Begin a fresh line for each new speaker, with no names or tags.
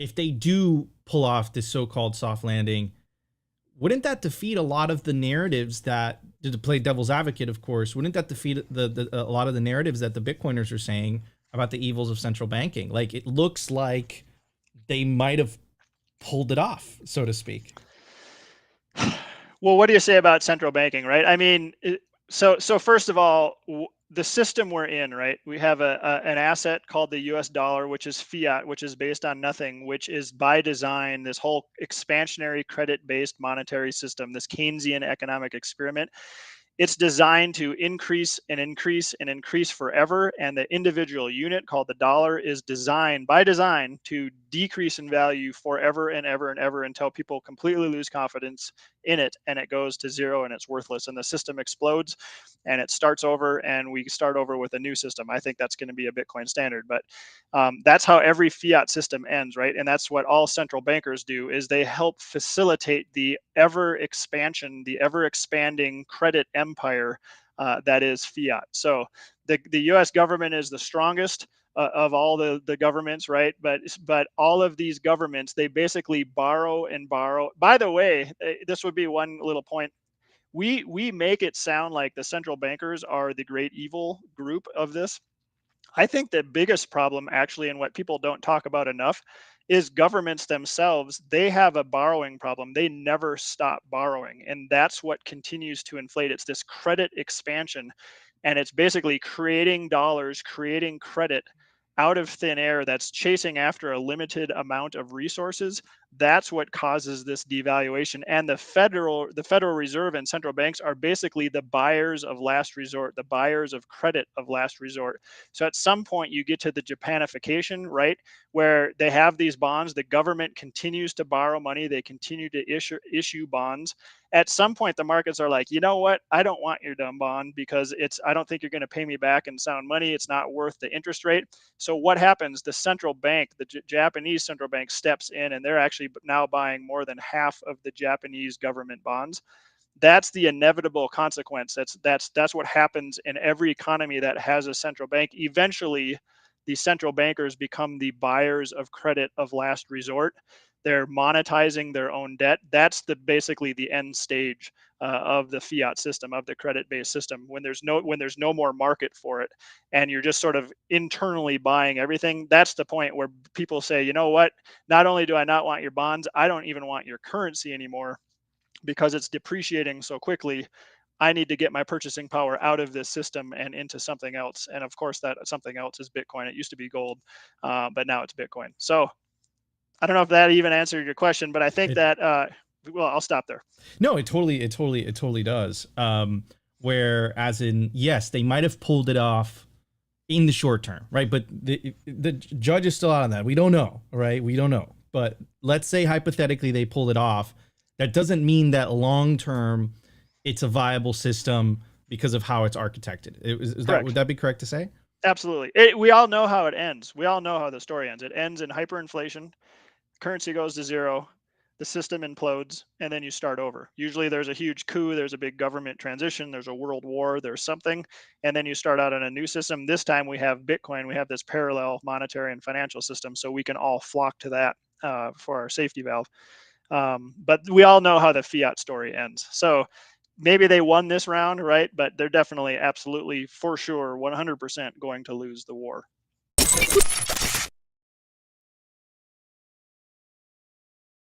if they do pull off this so-called soft landing, wouldn't that defeat a lot of the narratives that, to play devil's advocate, of course, wouldn't that defeat a lot of the narratives that the Bitcoiners are saying about the evils of central banking? Like, it looks like they might have pulled it off, so to speak.
Well, what do you say about central banking, right? I mean, so first of all, the system we're in, right? We have an asset called the US dollar, which is fiat, which is based on nothing, which is by design this whole expansionary credit-based monetary system, this Keynesian economic experiment. It's designed to increase and increase and increase forever. And the individual unit called the dollar is designed by design to decrease in value forever and ever and ever until people completely lose confidence in it and it goes to zero and it's worthless and the system explodes and it starts over and we start over with a new system. I think that's going to be a Bitcoin standard, but that's how every fiat system ends, right? And that's what all central bankers do, is they help facilitate the ever expansion, the ever expanding credit empire that is fiat. So the US government is the strongest of all the governments, right? But all of these governments, they basically borrow and borrow. By the way, this would be one little point. We make it sound like the central bankers are the great evil group of this. I think the biggest problem, actually, and what people don't talk about enough, is governments themselves. They have a borrowing problem. They never stop borrowing. And that's what continues to inflate. It's this credit expansion. And it's basically creating dollars, creating credit out of thin air that's chasing after a limited amount of resources. That's what causes this devaluation. And the Federal Reserve and central banks are basically the buyers of last resort, the buyers of credit of last resort. So at some point you get to the Japanification, right, where they have these bonds, the government continues to borrow money, they continue to issue bonds. At some point the markets are like, you know what, I don't want your dumb bond because I don't think you're going to pay me back in sound money. It's not worth the interest rate. So what happens? The central bank, the Japanese central bank, steps in and they're actually now buying more than half of the Japanese government bonds. That's the inevitable consequence. That's what happens in every economy that has a central bank. Eventually the central bankers become the buyers of credit of last resort. They're monetizing their own debt. That's basically the end stage of the fiat system, of the credit-based system, when there's no more market for it, and you're just sort of internally buying everything. That's the point where people say, you know what? Not only do I not want your bonds, I don't even want your currency anymore because it's depreciating so quickly. I need to get my purchasing power out of this system and into something else. And of course, that something else is Bitcoin. It used to be gold, but now it's Bitcoin. So I don't know if that even answered your question, but I think that well, I'll stop there.
No, it totally does. Where, as in, yes, they might have pulled it off in the short term, right? But the judge is still out on that. We don't know, right? We don't know. But let's say hypothetically they pulled it off. That doesn't mean that long term it's a viable system because of how it's architected. Would that be correct to say?
Absolutely. We all know how it ends. We all know how the story ends. It ends in hyperinflation. Currency goes to zero. The system implodes, and then you start over. Usually there's a huge coup, there's a big government transition, there's a world war, there's something, and then you start out on a new system. This time we have Bitcoin, we have this parallel monetary and financial system, so we can all flock to that for our safety valve. But we all know how the fiat story ends. So maybe they won this round, right? But they're definitely, absolutely, for sure, 100% going to lose the war.